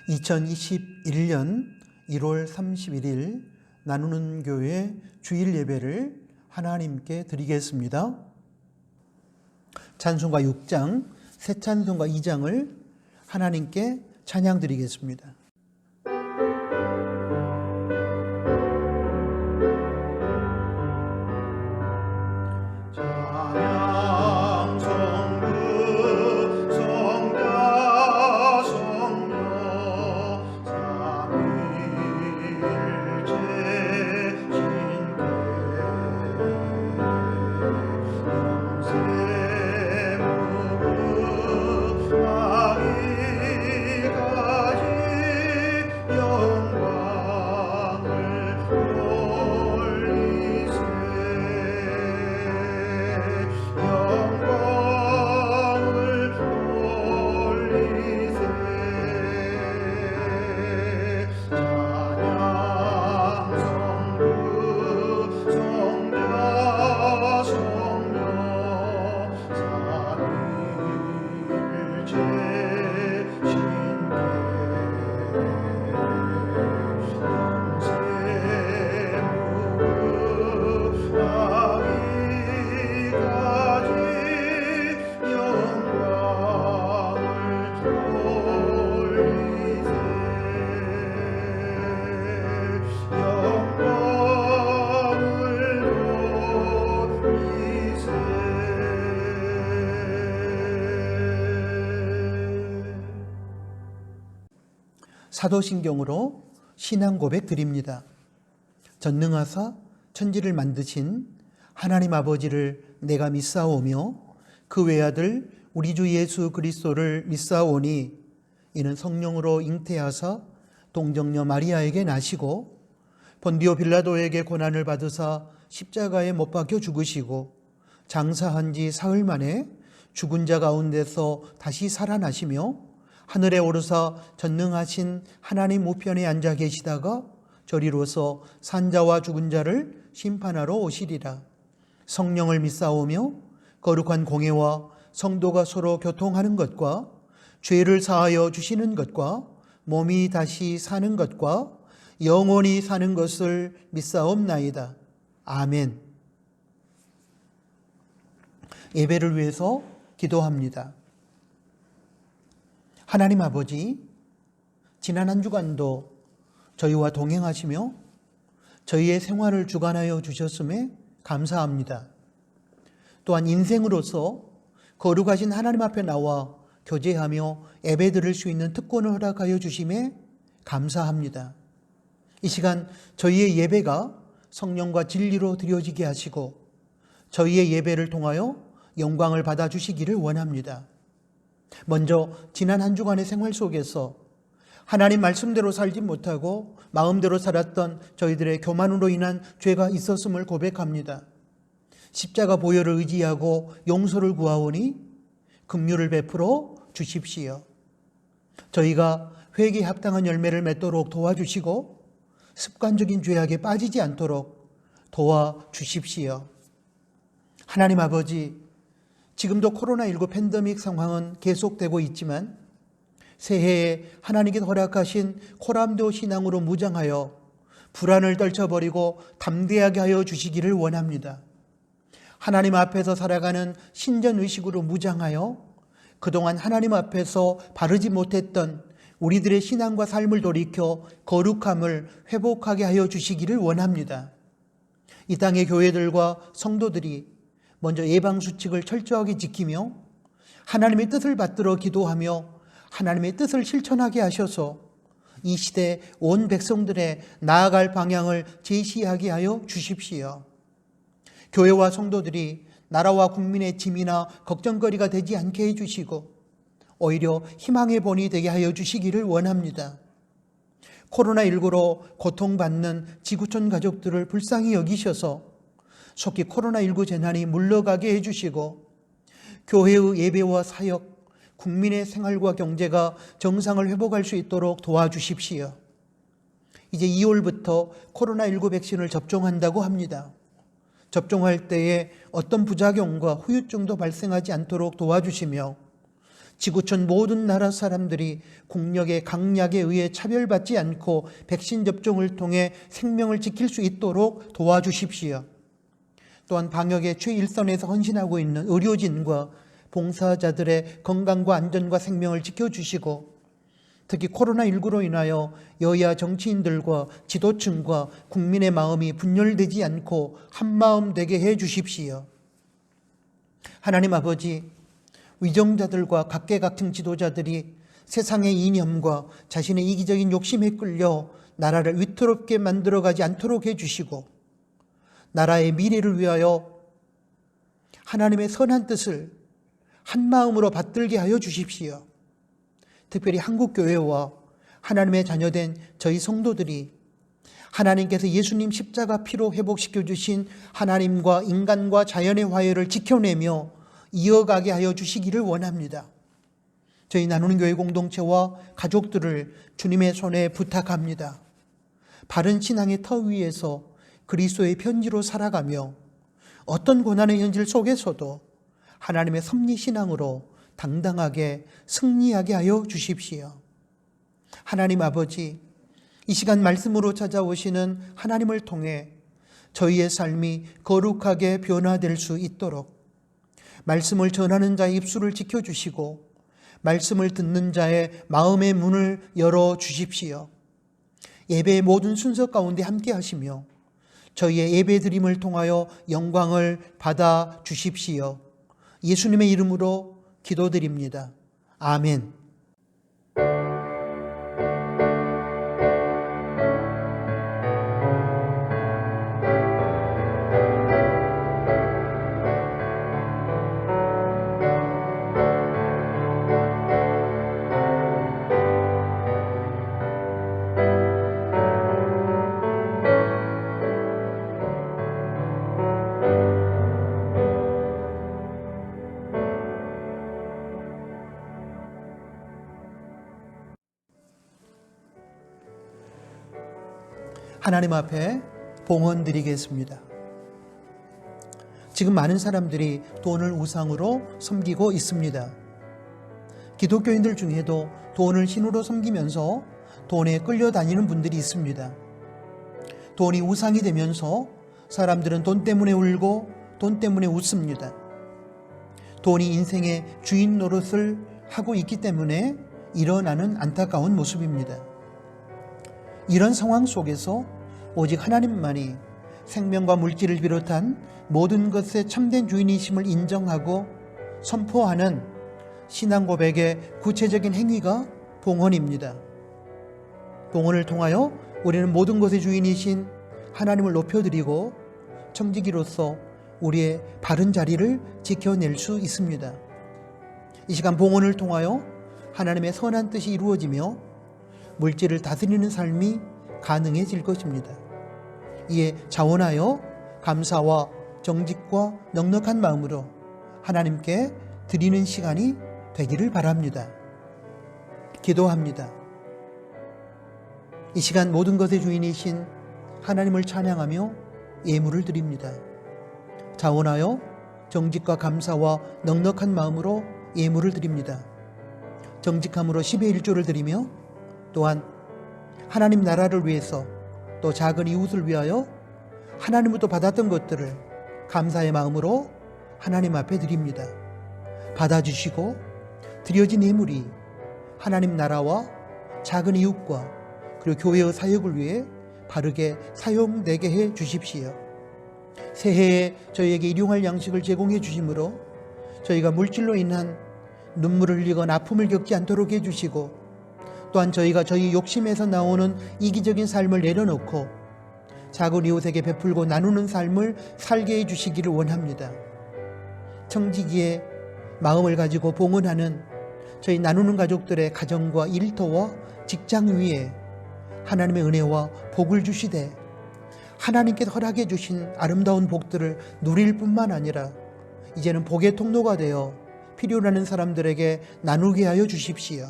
2021년 1월 31일 나누는 교회 주일 예배를 하나님께 드리겠습니다. 찬송가 6장, 새 찬송가 2장을 하나님께 찬양 드리겠습니다. 사도신경으로 신앙 고백 드립니다. 전능하사 천지를 만드신 하나님 아버지를 내가 믿사오며 그 외아들 우리 주 예수 그리스도를 믿사오니 이는 성령으로 잉태하사 동정녀 마리아에게 나시고 본디오 빌라도에게 고난을 받으사 십자가에 못 박혀 죽으시고 장사한 지 사흘 만에 죽은 자 가운데서 다시 살아나시며 하늘에 오르사 전능하신 하나님 우편에 앉아 계시다가 저리로서 산자와 죽은 자를 심판하러 오시리라. 성령을 믿사오며 거룩한 공회와 성도가 서로 교통하는 것과 죄를 사하여 주시는 것과 몸이 다시 사는 것과 영원히 사는 것을 믿사옵나이다. 아멘. 예배를 위해서 기도합니다. 하나님 아버지, 지난 한 주간도 저희와 동행하시며 저희의 생활을 주관하여 주셨음에 감사합니다. 또한 인생으로서 거룩하신 하나님 앞에 나와 교제하며 예배 드릴 수 있는 특권을 허락하여 주심에 감사합니다. 이 시간 저희의 예배가 성령과 진리로 드려지게 하시고 저희의 예배를 통하여 영광을 받아주시기를 원합니다. 먼저 지난 한 주간의 생활 속에서 하나님 말씀대로 살지 못하고 마음대로 살았던 저희들의 교만으로 인한 죄가 있었음을 고백합니다. 십자가 보혈을 의지하고 용서를 구하오니 긍휼을 베풀어 주십시오. 저희가 회개에 합당한 열매를 맺도록 도와주시고 습관적인 죄악에 빠지지 않도록 도와주십시오. 하나님 아버지, 지금도 코로나19 팬데믹 상황은 계속되고 있지만 새해에 하나님께 허락하신 코람도 신앙으로 무장하여 불안을 떨쳐버리고 담대하게 하여 주시기를 원합니다. 하나님 앞에서 살아가는 신전의식으로 무장하여 그동안 하나님 앞에서 바르지 못했던 우리들의 신앙과 삶을 돌이켜 거룩함을 회복하게 하여 주시기를 원합니다. 이 땅의 교회들과 성도들이 먼저 예방수칙을 철저하게 지키며 하나님의 뜻을 받들어 기도하며 하나님의 뜻을 실천하게 하셔서 이 시대 온 백성들의 나아갈 방향을 제시하게 하여 주십시오. 교회와 성도들이 나라와 국민의 짐이나 걱정거리가 되지 않게 해주시고 오히려 희망의 본이 되게 하여 주시기를 원합니다. 코로나19로 고통받는 지구촌 가족들을 불쌍히 여기셔서 속히 코로나19 재난이 물러가게 해주시고 교회의 예배와 사역, 국민의 생활과 경제가 정상을 회복할 수 있도록 도와주십시오. 이제 2월부터 코로나19 백신을 접종한다고 합니다. 접종할 때에 어떤 부작용과 후유증도 발생하지 않도록 도와주시며 지구촌 모든 나라 사람들이 국력의 강약에 의해 차별받지 않고 백신 접종을 통해 생명을 지킬 수 있도록 도와주십시오. 또한 방역의 최일선에서 헌신하고 있는 의료진과 봉사자들의 건강과 안전과 생명을 지켜주시고, 특히 코로나19로 인하여 여야 정치인들과 지도층과 국민의 마음이 분열되지 않고 한마음 되게 해 주십시오. 하나님 아버지, 위정자들과 각계각층 지도자들이 세상의 이념과 자신의 이기적인 욕심에 끌려 나라를 위태롭게 만들어가지 않도록 해주시고, 나라의 미래를 위하여 하나님의 선한 뜻을 한마음으로 받들게 하여 주십시오. 특별히 한국교회와 하나님의 자녀된 저희 성도들이 하나님께서 예수님 십자가 피로 회복시켜 주신 하나님과 인간과 자연의 화해를 지켜내며 이어가게 하여 주시기를 원합니다. 저희 나누는 교회 공동체와 가족들을 주님의 손에 부탁합니다. 바른 신앙의 터 위에서 그리스도의 편지로 살아가며 어떤 고난의 현실 속에서도 하나님의 섭리신앙으로 당당하게 승리하게 하여 주십시오. 하나님 아버지, 이 시간 말씀으로 찾아오시는 하나님을 통해 저희의 삶이 거룩하게 변화될 수 있도록 말씀을 전하는 자의 입술을 지켜주시고 말씀을 듣는 자의 마음의 문을 열어주십시오. 예배의 모든 순서 가운데 함께 하시며 저희의 예배 드림을 통하여 영광을 받아 주십시오. 예수님의 이름으로 기도드립니다. 아멘. 하나님 앞에 봉헌 드리겠습니다. 지금 많은 사람들이 돈을 우상으로 섬기고 있습니다. 기독교인들 중에도 돈을 신으로 섬기면서 돈에 끌려다니는 분들이 있습니다. 돈이 우상이 되면서 사람들은 돈 때문에 울고 돈 때문에 웃습니다. 돈이 인생의 주인 노릇을 하고 있기 때문에 일어나는 안타까운 모습입니다. 이런 상황 속에서 오직 하나님만이 생명과 물질을 비롯한 모든 것의 참된 주인이심을 인정하고 선포하는 신앙 고백의 구체적인 행위가 봉헌입니다. 봉헌을 통하여 우리는 모든 것의 주인이신 하나님을 높여드리고 청지기로서 우리의 바른 자리를 지켜낼 수 있습니다. 이 시간 봉헌을 통하여 하나님의 선한 뜻이 이루어지며 물질을 다스리는 삶이 가능해질 것입니다. 이에 자원하여 감사와 정직과 넉넉한 마음으로 하나님께 드리는 시간이 되기를 바랍니다. 기도합니다. 이 시간 모든 것의 주인이신 하나님을 찬양하며 예물을 드립니다. 자원하여 정직과 감사와 넉넉한 마음으로 예물을 드립니다. 정직함으로 10의 1조를 드리며 또한 하나님 나라를 위해서 또 작은 이웃을 위하여 하나님부터 받았던 것들을 감사의 마음으로 하나님 앞에 드립니다. 받아주시고 드려진 예물이 하나님 나라와 작은 이웃과 그리고 교회의 사역을 위해 바르게 사용되게 해 주십시오. 새해에 저희에게 일용할 양식을 제공해 주심으로 저희가 물질로 인한 눈물을 흘리거나 아픔을 겪지 않도록 해 주시고 또한 저희가 저희 욕심에서 나오는 이기적인 삶을 내려놓고 작은 이웃에게 베풀고 나누는 삶을 살게 해주시기를 원합니다. 청지기의 마음을 가지고 봉헌하는 저희 나누는 가족들의 가정과 일터와 직장 위에 하나님의 은혜와 복을 주시되 하나님께서 허락해 주신 아름다운 복들을 누릴 뿐만 아니라 이제는 복의 통로가 되어 필요로 하는 사람들에게 나누게 하여 주십시오.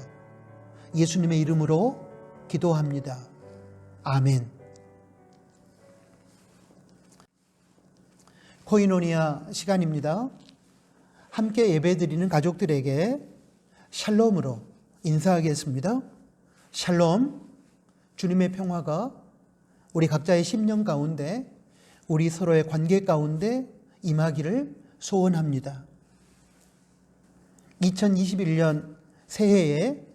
예수님의 이름으로 기도합니다. 아멘. 코이노니아 시간입니다. 함께 예배드리는 가족들에게 샬롬으로 인사하겠습니다. 샬롬, 주님의 평화가 우리 각자의 심령 가운데, 우리 서로의 관계 가운데 임하기를 소원합니다. 2021년 새해에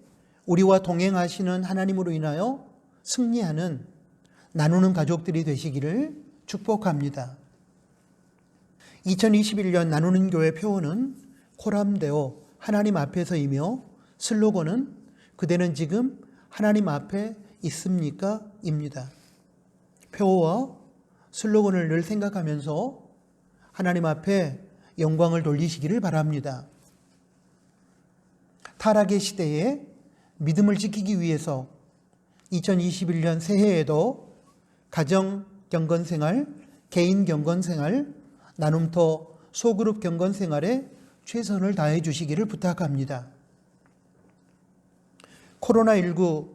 우리와 동행하시는 하나님으로 인하여 승리하는 나누는 가족들이 되시기를 축복합니다. 2021년 나누는 교회 표어는 코람데오 하나님 앞에서이며 슬로건은 그대는 지금 하나님 앞에 있습니까? 입니다. 표어와 슬로건을 늘 생각하면서 하나님 앞에 영광을 돌리시기를 바랍니다. 타락의 시대에 믿음을 지키기 위해서 2021년 새해에도 가정 경건생활, 개인 경건생활, 나눔터 소그룹 경건생활에 최선을 다해 주시기를 부탁합니다. 코로나19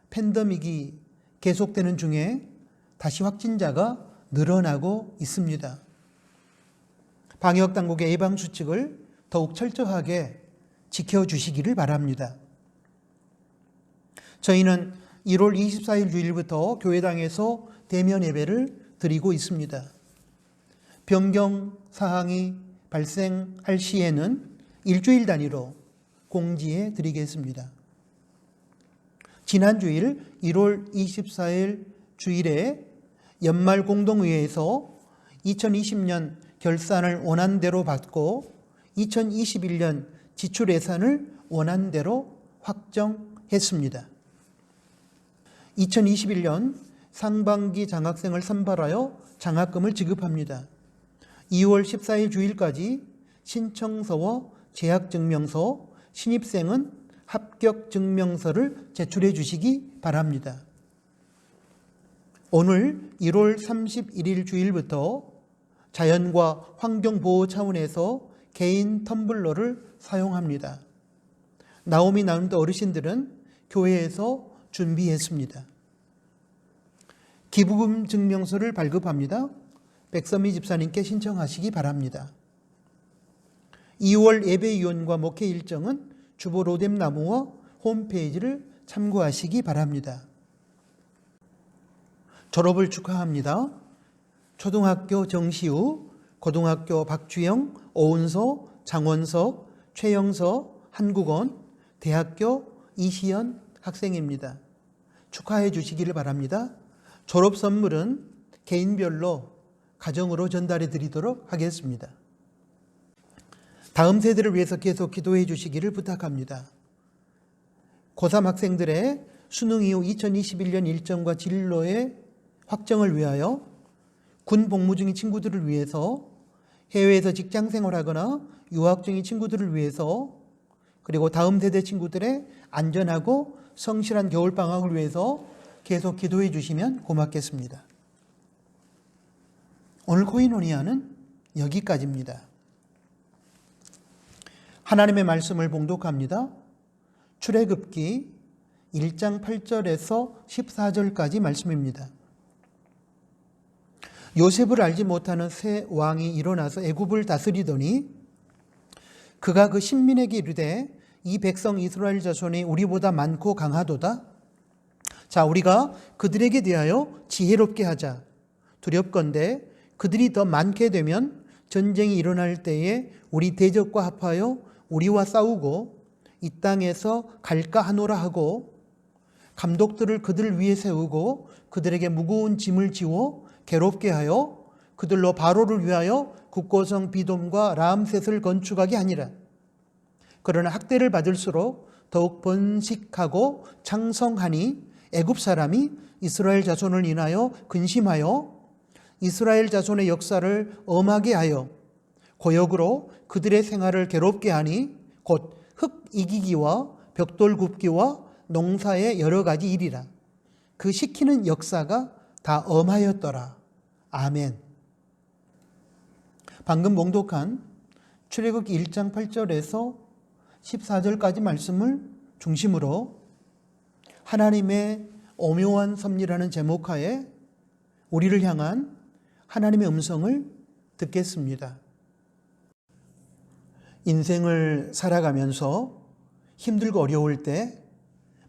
팬데믹이 계속되는 중에 다시 확진자가 늘어나고 있습니다. 방역당국의 예방수칙을 더욱 철저하게 지켜주시기를 바랍니다. 저희는 1월 24일 주일부터 교회당에서 대면 예배를 드리고 있습니다. 변경 사항이 발생할 시에는 일주일 단위로 공지해 드리겠습니다. 지난 주일 1월 24일 주일에 연말 공동의회에서 2020년 결산을 원안대로 받고 2021년 지출 예산을 원안대로 확정했습니다. 2021년 상반기 장학생을 선발하여 장학금을 지급합니다. 2월 14일 주일까지 신청서와 재학증명서, 신입생은 합격증명서를 제출해 주시기 바랍니다. 오늘 1월 31일 주일부터 자연과 환경보호 차원에서 개인 텀블러를 사용합니다. 나오미 나눔터 어르신들은 교회에서 준비했습니다. 기부금 증명서를 발급합니다. 백선미 집사님께 신청하시기 바랍니다. 2월 예배위원과 목회 일정은 주보 로뎀나무와 홈페이지를 참고하시기 바랍니다. 졸업을 축하합니다. 초등학교 정시우, 고등학교 박주영, 오은서, 장원석, 최영서, 한국원, 대학교 이시연 학생입니다. 축하해 주시기를 바랍니다. 졸업 선물은 개인별로 가정으로 전달해 드리도록 하겠습니다. 다음 세대를 위해서 계속 기도해 주시기를 부탁합니다. 고3 학생들의 수능 이후 2021년 일정과 진로의 확정을 위하여 군 복무 중인 친구들을 위해서, 해외에서 직장 생활하거나 유학 중인 친구들을 위해서, 그리고 다음 세대 친구들의 안전하고 성실한 겨울방학을 위해서 계속 기도해 주시면 고맙겠습니다. 오늘 코이노니아는 여기까지입니다. 하나님의 말씀을 봉독합니다. 출애굽기 1장 8절에서 14절까지 말씀입니다. 요셉을 알지 못하는 새 왕이 일어나서 애굽을 다스리더니 그가 그 신민에게 이르되 이 백성 이스라엘 자손이 우리보다 많고 강하도다. 자, 우리가 그들에게 대하여 지혜롭게 하자. 두렵건대 그들이 더 많게 되면 전쟁이 일어날 때에 우리 대적과 합하여 우리와 싸우고 이 땅에서 갈까 하노라 하고, 감독들을 그들 위에 세우고 그들에게 무거운 짐을 지워 괴롭게 하여 그들로 바로를 위하여 국고성 비돔과 라암셋을 건축하게 하니라. 그러나 학대를 받을수록 더욱 번식하고 창성하니 애굽 사람이 이스라엘 자손을 인하여 근심하여 이스라엘 자손의 역사를 엄하게 하여 고역으로 그들의 생활을 괴롭게 하니 곧 흙 이기기와 벽돌 굽기와 농사의 여러 가지 일이라. 그 시키는 역사가 다 엄하였더라. 아멘. 방금 봉독한 출애굽기 1장 8절에서 14절까지 말씀을 중심으로 하나님의 오묘한 섭리라는 제목하에 우리를 향한 하나님의 음성을 듣겠습니다. 인생을 살아가면서 힘들고 어려울 때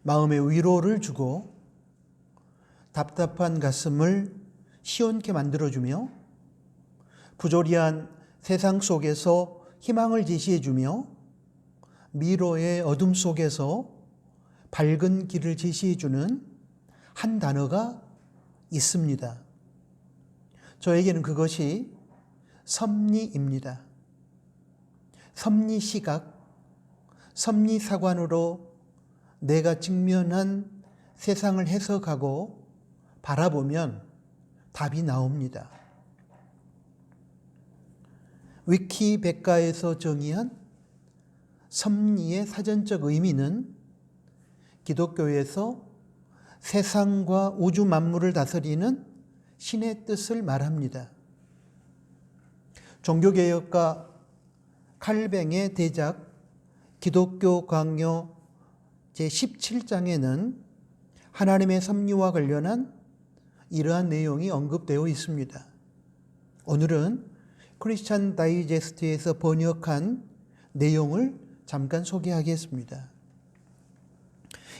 마음의 위로를 주고 답답한 가슴을 시원케 만들어주며 부조리한 세상 속에서 희망을 제시해주며 미로의 어둠 속에서 밝은 길을 제시해주는 한 단어가 있습니다. 저에게는 그것이 섭리입니다. 섭리시각, 섭리사관으로 내가 직면한 세상을 해석하고 바라보면 답이 나옵니다. 위키백과에서 정의한 섭리의 사전적 의미는 기독교에서 세상과 우주 만물을 다스리는 신의 뜻을 말합니다. 종교개혁가 칼뱅의 대작 기독교 강요 제17장에는 하나님의 섭리와 관련한 이러한 내용이 언급되어 있습니다. 오늘은 크리스찬 다이제스트에서 번역한 내용을 잠깐 소개하겠습니다.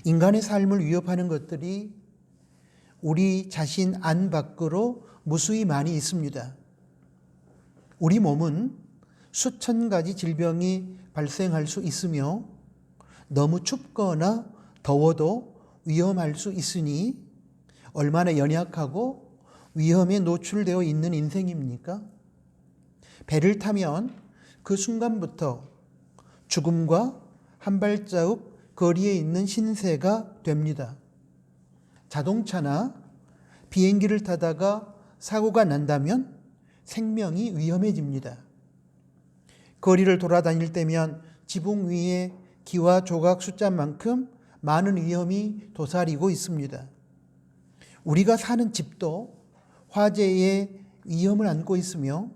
인간의 삶을 위협하는 것들이 우리 자신 안 밖으로 무수히 많이 있습니다. 우리 몸은 수천 가지 질병이 발생할 수 있으며 너무 춥거나 더워도 위험할 수 있으니 얼마나 연약하고 위험에 노출되어 있는 인생입니까? 배를 타면 그 순간부터 죽음과 한 발자국 거리에 있는 신세가 됩니다. 자동차나 비행기를 타다가 사고가 난다면 생명이 위험해집니다. 거리를 돌아다닐 때면 지붕 위에 기와 조각 숫자만큼 많은 위험이 도사리고 있습니다. 우리가 사는 집도 화재의 위험을 안고 있으며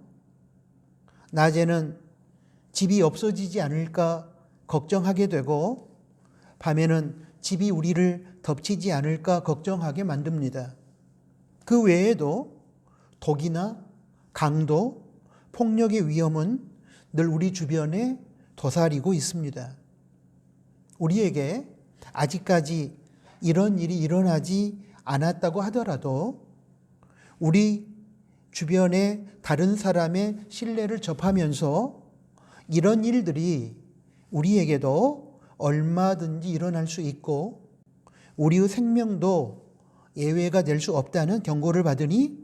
낮에는 집이 없어지지 않을까 걱정하게 되고 밤에는 집이 우리를 덮치지 않을까 걱정하게 만듭니다. 그 외에도 독이나 강도, 폭력의 위험은 늘 우리 주변에 도사리고 있습니다. 우리에게 아직까지 이런 일이 일어나지 않았다고 하더라도 우리 주변에 다른 사람의 신뢰를 접하면서 이런 일들이 우리에게도 얼마든지 일어날 수 있고 우리의 생명도 예외가 될 수 없다는 경고를 받으니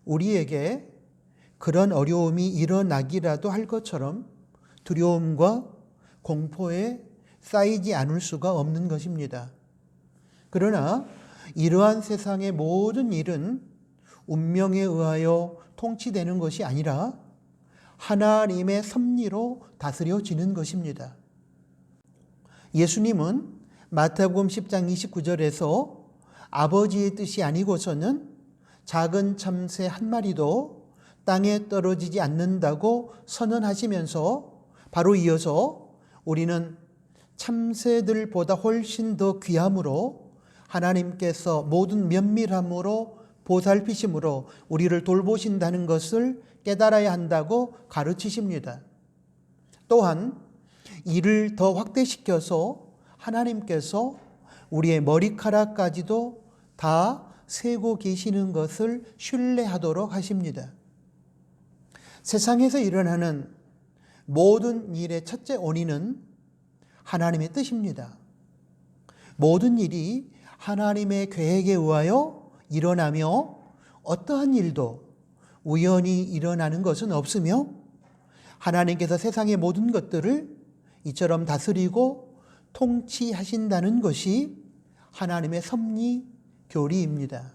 우리에게 그런 어려움이 일어나기라도 할 것처럼 두려움과 공포에 쌓이지 않을 수가 없는 것입니다. 그러나 이러한 세상의 모든 일은 운명에 의하여 통치되는 것이 아니라 하나님의 섭리로 다스려지는 것입니다. 예수님은 마태복음 10장 29절에서 아버지의 뜻이 아니고서는 작은 참새 한 마리도 땅에 떨어지지 않는다고 선언하시면서 바로 이어서 우리는 참새들보다 훨씬 더 귀함으로 하나님께서 모든 면밀함으로 보살피심으로 우리를 돌보신다는 것을 깨달아야 한다고 가르치십니다. 또한 이를 더 확대시켜서 하나님께서 우리의 머리카락까지도 다 세고 계시는 것을 신뢰하도록 하십니다. 세상에서 일어나는 모든 일의 첫째 원인은 하나님의 뜻입니다. 모든 일이 하나님의 계획에 의하여 일어나며 어떠한 일도 우연히 일어나는 것은 없으며 하나님께서 세상의 모든 것들을 이처럼 다스리고 통치하신다는 것이 하나님의 섭리 교리입니다.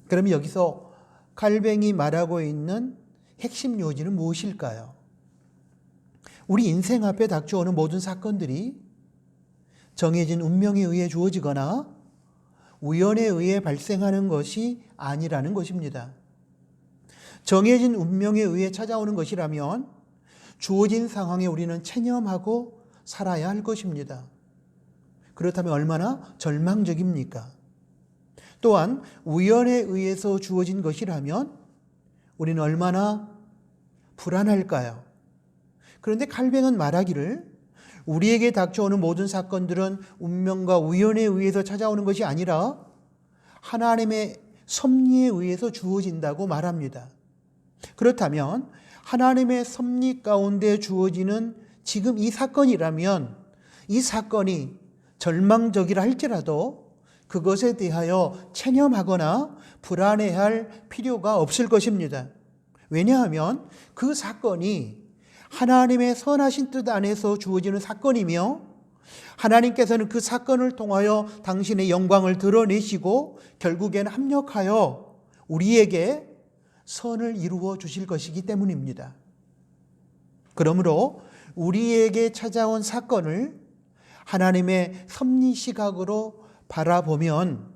그럼 여기서 칼뱅이 말하고 있는 핵심 요지는 무엇일까요? 우리 인생 앞에 닥쳐오는 모든 사건들이 정해진 운명에 의해 주어지거나 우연에 의해 발생하는 것이 아니라는 것입니다. 정해진 운명에 의해 찾아오는 것이라면 주어진 상황에 우리는 체념하고 살아야 할 것입니다. 그렇다면 얼마나 절망적입니까? 또한 우연에 의해서 주어진 것이라면 우리는 얼마나 불안할까요? 그런데 칼뱅은 말하기를 우리에게 닥쳐오는 모든 사건들은 운명과 우연에 의해서 찾아오는 것이 아니라 하나님의 섭리에 의해서 주어진다고 말합니다. 그렇다면 하나님의 섭리 가운데 주어지는 지금 이 사건이라면 이 사건이 절망적이라 할지라도 그것에 대하여 체념하거나 불안해할 필요가 없을 것입니다. 왜냐하면 그 사건이 하나님의 선하신 뜻 안에서 주어지는 사건이며 하나님께서는 그 사건을 통하여 당신의 영광을 드러내시고 결국엔 합력하여 우리에게 선을 이루어 주실 것이기 때문입니다. 그러므로 우리에게 찾아온 사건을 하나님의 섭리 시각으로 바라보면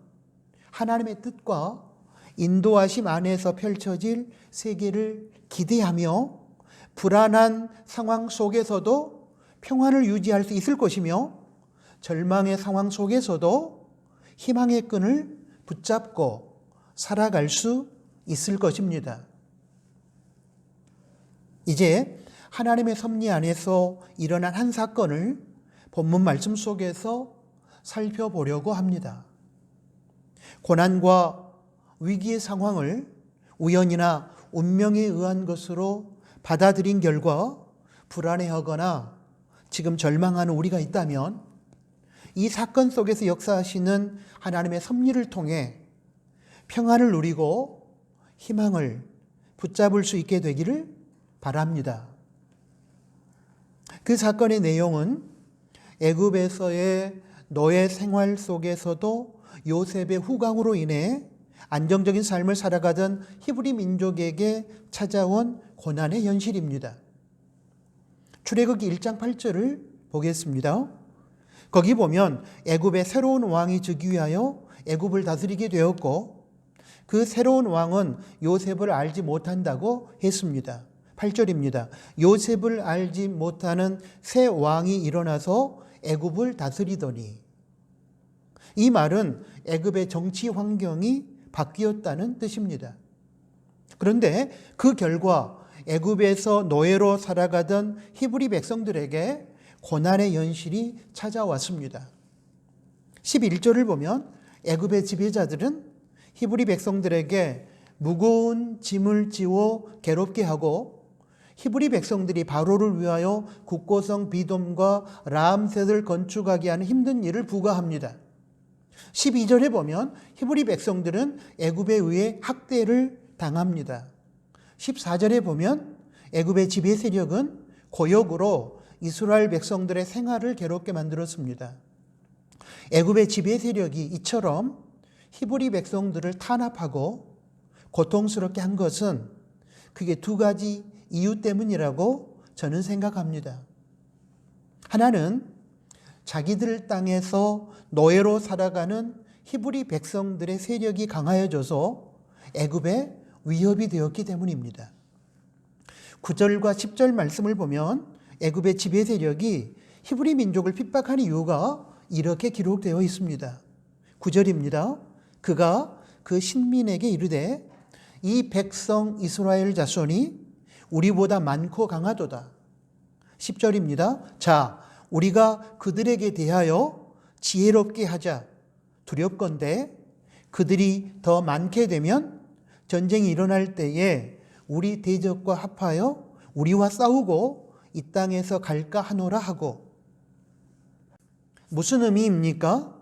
하나님의 뜻과 인도하심 안에서 펼쳐질 세계를 기대하며 불안한 상황 속에서도 평안을 유지할 수 있을 것이며 절망의 상황 속에서도 희망의 끈을 붙잡고 살아갈 수 있을 것입니다. 이제 하나님의 섭리 안에서 일어난 한 사건을 본문 말씀 속에서 살펴보려고 합니다. 고난과 위기의 상황을 우연이나 운명에 의한 것으로 받아들인 결과 불안해하거나 지금 절망하는 우리가 있다면 이 사건 속에서 역사하시는 하나님의 섭리를 통해 평안을 누리고 희망을 붙잡을 수 있게 되기를 바랍니다. 그 사건의 내용은 애굽에서의 노예 생활 속에서도 요셉의 후광으로 인해 안정적인 삶을 살아가던 히브리 민족에게 찾아온 고난의 현실입니다. 출애굽기 1장 8절을 보겠습니다. 거기 보면 애굽의 새로운 왕이 즉위하여 애굽을 다스리게 되었고 그 새로운 왕은 요셉을 알지 못한다고 했습니다. 8절입니다. 요셉을 알지 못하는 새 왕이 일어나서 애굽을 다스리더니, 이 말은 애굽의 정치 환경이 바뀌었다는 뜻입니다. 그런데 그 결과 애굽에서 노예로 살아가던 히브리 백성들에게 고난의 현실이 찾아왔습니다. 11절을 보면 애굽의 지배자들은 히브리 백성들에게 무거운 짐을 지워 괴롭게 하고 히브리 백성들이 바로를 위하여 국고성 비돔과 라암셋을 건축하게 하는 힘든 일을 부과합니다. 12절에 보면 히브리 백성들은 애굽에 의해 학대를 당합니다. 14절에 보면 애굽의 지배 세력은 고역으로 이스라엘 백성들의 생활을 괴롭게 만들었습니다. 애굽의 지배 세력이 이처럼 히브리 백성들을 탄압하고 고통스럽게 한 것은 그게 두 가지 이유 때문이라고 저는 생각합니다. 하나는 자기들 땅에서 노예로 살아가는 히브리 백성들의 세력이 강하여져서 애굽에 위협이 되었기 때문입니다. 9절과 10절 말씀을 보면 애굽의 지배 세력이 히브리 민족을 핍박하는 이유가 이렇게 기록되어 있습니다. 9절입니다. 그가 그 신민에게 이르되 이 백성 이스라엘 자손이 우리보다 많고 강하도다. 10절입니다. 자, 우리가 그들에게 대하여 지혜롭게 하자. 두렵건대 그들이 더 많게 되면 전쟁이 일어날 때에 우리 대적과 합하여 우리와 싸우고 이 땅에서 갈까 하노라 하고. 무슨 의미입니까?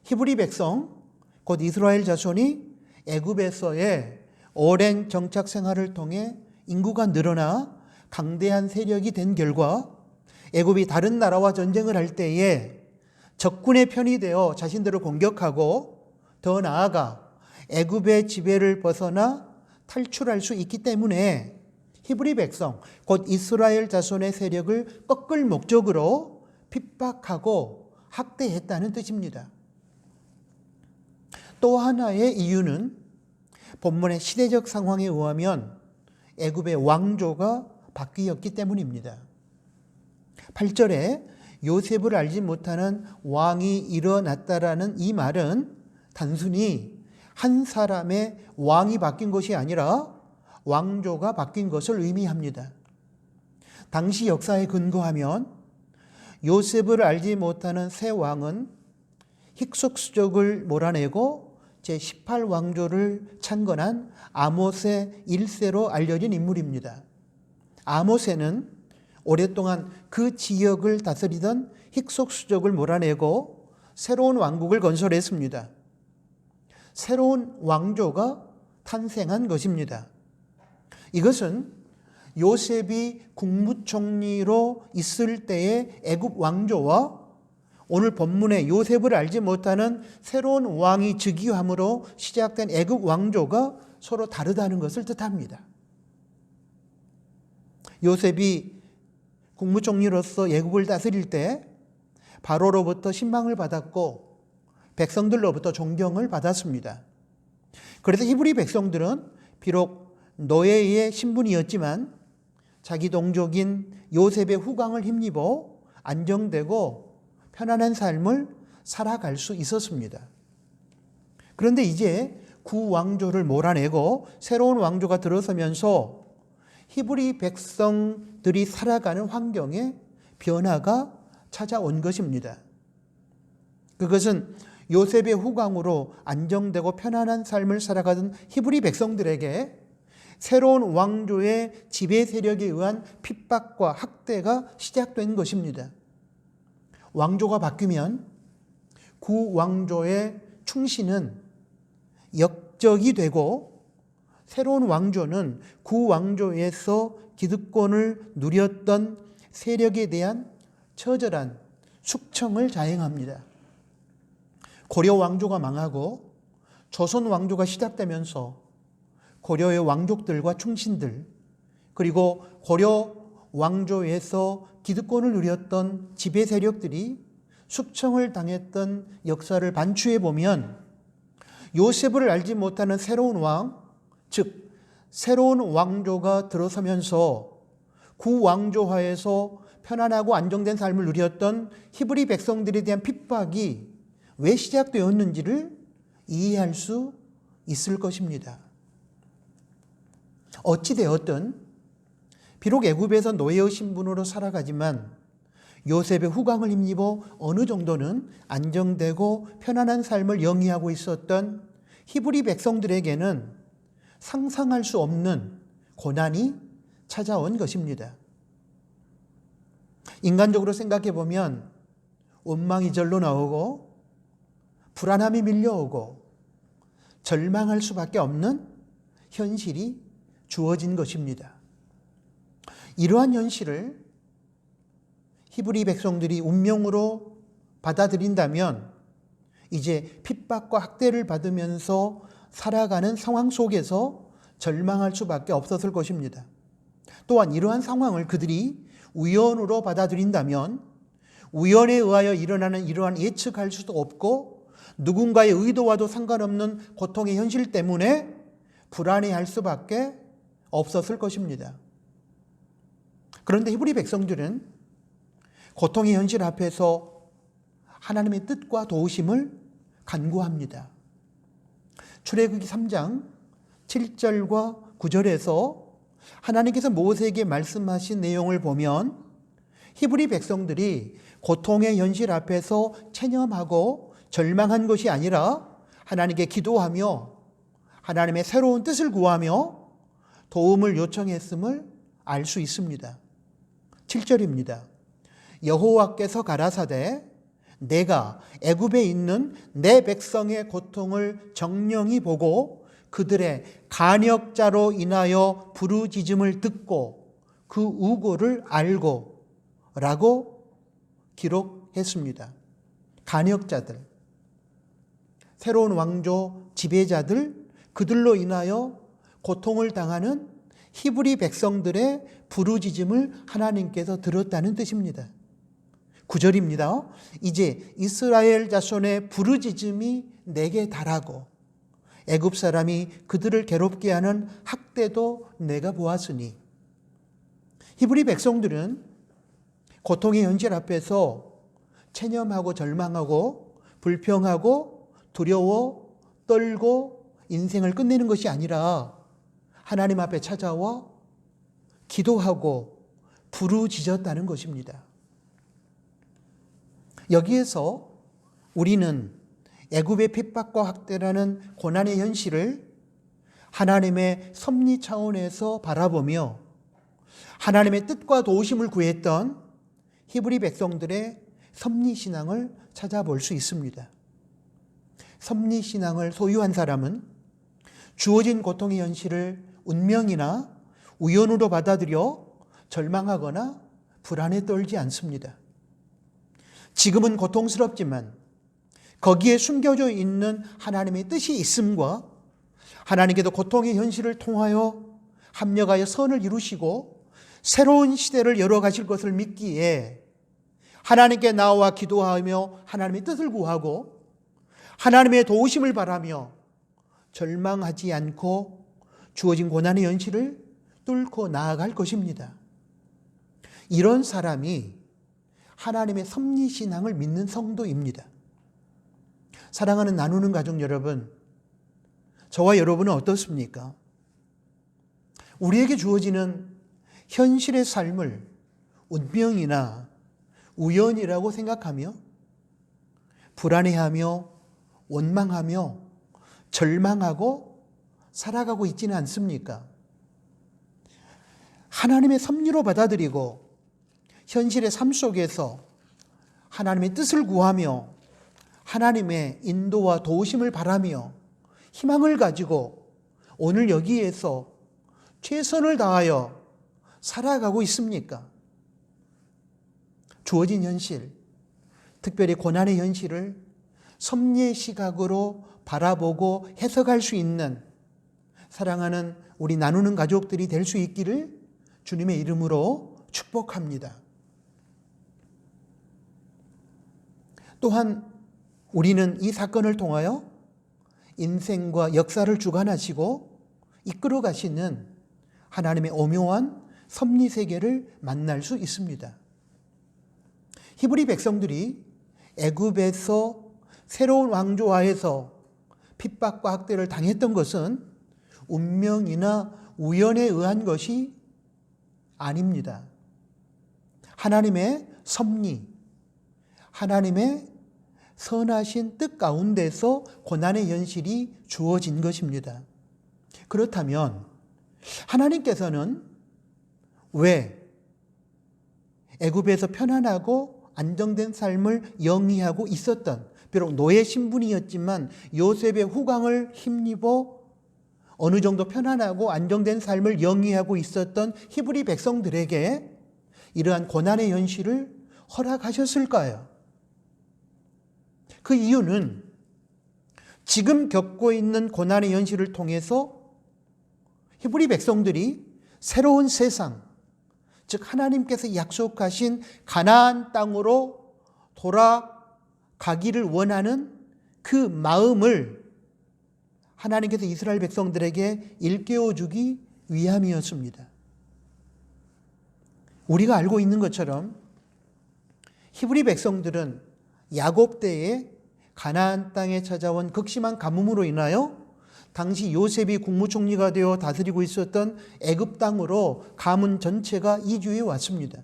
히브리 백성, 곧 이스라엘 자손이 애굽에서의 오랜 정착 생활을 통해 인구가 늘어나 강대한 세력이 된 결과 애굽이 다른 나라와 전쟁을 할 때에 적군의 편이 되어 자신들을 공격하고 더 나아가 애굽의 지배를 벗어나 탈출할 수 있기 때문에 히브리 백성, 곧 이스라엘 자손의 세력을 꺾을 목적으로 핍박하고 학대했다는 뜻입니다. 또 하나의 이유는 본문의 시대적 상황에 의하면 애굽의 왕조가 바뀌었기 때문입니다. 8절에 요셉을 알지 못하는 왕이 일어났다라는 이 말은 단순히 한 사람의 왕이 바뀐 것이 아니라 왕조가 바뀐 것을 의미합니다. 당시 역사에 근거하면 요셉을 알지 못하는 새 왕은 힉속수족을 몰아내고 제18왕조를 창건한 아모세 1세로 알려진 인물입니다. 아모세는 오랫동안 그 지역을 다스리던 힉속수족을 몰아내고 새로운 왕국을 건설했습니다. 새로운 왕조가 탄생한 것입니다. 이것은 요셉이 국무총리로 있을 때의 애굽 왕조와 오늘 본문의 요셉을 알지 못하는 새로운 왕이 즉위함으로 시작된 애굽 왕조가 서로 다르다는 것을 뜻합니다. 요셉이 국무총리로서 애굽을 다스릴 때 바로로부터 신망을 받았고 백성들로부터 존경을 받았습니다. 그래서 히브리 백성들은 비록 노예의 신분이었지만 자기 동족인 요셉의 후광을 힘입어 안정되고 편안한 삶을 살아갈 수 있었습니다. 그런데 이제 구왕조를 몰아내고 새로운 왕조가 들어서면서 히브리 백성들이 살아가는 환경에 변화가 찾아온 것입니다. 그것은 요셉의 후광으로 안정되고 편안한 삶을 살아가던 히브리 백성들에게 새로운 왕조의 지배 세력에 의한 핍박과 학대가 시작된 것입니다. 왕조가 바뀌면 구왕조의 충신은 역적이 되고 새로운 왕조는 구왕조에서 기득권을 누렸던 세력에 대한 처절한 숙청을 자행합니다. 고려 왕조가 망하고 조선 왕조가 시작되면서 고려의 왕족들과 충신들 그리고 고려 왕조에서 기득권을 누렸던 지배 세력들이 숙청을 당했던 역사를 반추해 보면 요셉을 알지 못하는 새로운 왕, 즉 새로운 왕조가 들어서면서 구왕조하에서 편안하고 안정된 삶을 누렸던 히브리 백성들에 대한 핍박이 왜 시작되었는지를 이해할 수 있을 것입니다. 어찌되었든 비록 애굽에서 노예의 신분으로 살아가지만 요셉의 후광을 힘입어 어느 정도는 안정되고 편안한 삶을 영위하고 있었던 히브리 백성들에게는 상상할 수 없는 고난이 찾아온 것입니다. 인간적으로 생각해 보면 원망이 절로 나오고 불안함이 밀려오고 절망할 수밖에 없는 현실이 주어진 것입니다. 이러한 현실을 히브리 백성들이 운명으로 받아들인다면 이제 핍박과 학대를 받으면서 살아가는 상황 속에서 절망할 수밖에 없었을 것입니다. 또한 이러한 상황을 그들이 우연으로 받아들인다면 우연에 의하여 일어나는 이러한 예측할 수도 없고 누군가의 의도와도 상관없는 고통의 현실 때문에 불안해할 수밖에 없었을 것입니다. 그런데 히브리 백성들은 고통의 현실 앞에서 하나님의 뜻과 도우심을 간구합니다. 출애굽기 3장 7절과 9절에서 하나님께서 모세에게 말씀하신 내용을 보면 히브리 백성들이 고통의 현실 앞에서 체념하고 절망한 것이 아니라 하나님께 기도하며 하나님의 새로운 뜻을 구하며 도움을 요청했음을 알 수 있습니다. 7절입니다. 여호와께서 가라사대 내가 애굽에 있는 내 백성의 고통을 정령히 보고 그들의 간역자로 인하여 부르짖음을 듣고 그 우고를 알고 라고 기록했습니다. 간역자들, 새로운 왕조 지배자들, 그들로 인하여 고통을 당하는 히브리 백성들의 부르짖음을 하나님께서 들었다는 뜻입니다. 9절입니다. 이제 이스라엘 자손의 부르짖음이 내게 달하고 애굽 사람이 그들을 괴롭게 하는 학대도 내가 보았으니. 히브리 백성들은 고통의 현실 앞에서 체념하고 절망하고 불평하고 두려워 떨고 인생을 끝내는 것이 아니라 하나님 앞에 찾아와 기도하고 부르짖었다는 것입니다. 여기에서 우리는 애굽의 핍박과 학대라는 고난의 현실을 하나님의 섭리 차원에서 바라보며 하나님의 뜻과 도우심을 구했던 히브리 백성들의 섭리신앙을 찾아볼 수 있습니다. 섭리신앙을 소유한 사람은 주어진 고통의 현실을 운명이나 우연으로 받아들여 절망하거나 불안에 떨지 않습니다. 지금은 고통스럽지만 거기에 숨겨져 있는 하나님의 뜻이 있음과 하나님께도 고통의 현실을 통하여 합력하여 선을 이루시고 새로운 시대를 열어가실 것을 믿기에 하나님께 나와 기도하며 하나님의 뜻을 구하고 하나님의 도우심을 바라며 절망하지 않고 주어진 고난의 현실을 뚫고 나아갈 것입니다. 이런 사람이 하나님의 섭리신앙을 믿는 성도입니다. 사랑하는 나누는 가족 여러분, 저와 여러분은 어떻습니까? 우리에게 주어지는 현실의 삶을 운명이나 우연이라고 생각하며 불안해하며 원망하며 절망하고 살아가고 있지는 않습니까? 하나님의 섭리로 받아들이고 현실의 삶 속에서 하나님의 뜻을 구하며 하나님의 인도와 도우심을 바라며 희망을 가지고 오늘 여기에서 최선을 다하여 살아가고 있습니까? 주어진 현실, 특별히 고난의 현실을 섭리의 시각으로 바라보고 해석할 수 있는 사랑하는 우리 나누는 가족들이 될 수 있기를 주님의 이름으로 축복합니다. 또한 우리는 이 사건을 통하여 인생과 역사를 주관하시고 이끌어 가시는 하나님의 오묘한 섭리 세계를 만날 수 있습니다. 히브리 백성들이 애굽에서 새로운 왕조하에서 핍박과 학대를 당했던 것은 운명이나 우연에 의한 것이 아닙니다. 하나님의 섭리, 하나님의 선하신 뜻 가운데서 고난의 현실이 주어진 것입니다. 그렇다면 하나님께서는 왜 애굽에서 편안하고 안정된 삶을 영위하고 있었던, 비록 노예 신분이었지만 요셉의 후광을 힘입어 어느 정도 편안하고 안정된 삶을 영위하고 있었던 히브리 백성들에게 이러한 고난의 현실을 허락하셨을까요? 그 이유는 지금 겪고 있는 고난의 현실을 통해서 히브리 백성들이 새로운 세상, 즉 하나님께서 약속하신 가나안 땅으로 돌아가기를 원하는 그 마음을 하나님께서 이스라엘 백성들에게 일깨워 주기 위함이었습니다. 우리가 알고 있는 것처럼 히브리 백성들은 야곱 때에 가나안 땅에 찾아온 극심한 가뭄으로 인하여 당시 요셉이 국무총리가 되어 다스리고 있었던 애굽 땅으로 가문 전체가 이주해 왔습니다.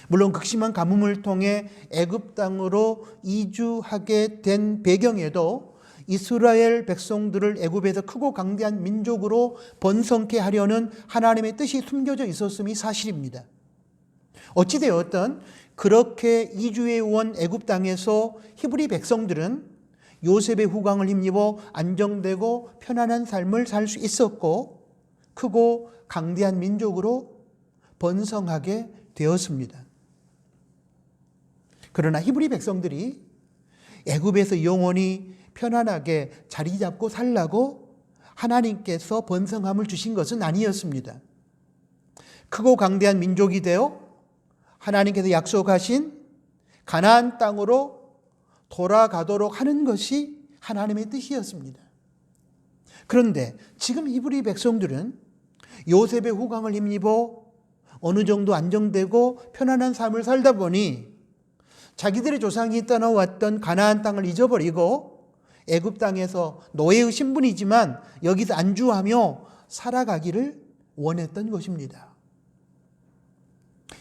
물론 극심한 가뭄을 통해 애굽 땅으로 이주하게 된 배경에도 이스라엘 백성들을 애굽에서 크고 강대한 민족으로 번성케 하려는 하나님의 뜻이 숨겨져 있었음이 사실입니다. 어찌되었든 그렇게 이주해 온 애굽 땅에서 히브리 백성들은 요셉의 후광을 힘입어 안정되고 편안한 삶을 살 수 있었고 크고 강대한 민족으로 번성하게 되었습니다. 그러나 히브리 백성들이 애굽에서 영원히 편안하게 자리 잡고 살라고 하나님께서 번성함을 주신 것은 아니었습니다. 크고 강대한 민족이 되어 하나님께서 약속하신 가나안 땅으로 돌아가도록 하는 것이 하나님의 뜻이었습니다. 그런데 지금 히브리 백성들은 요셉의 후광을 힘입어 어느 정도 안정되고 편안한 삶을 살다 보니 자기들의 조상이 떠나왔던 가나안 땅을 잊어버리고 애굽 땅에서 노예의 신분이지만 여기서 안주하며 살아가기를 원했던 것입니다.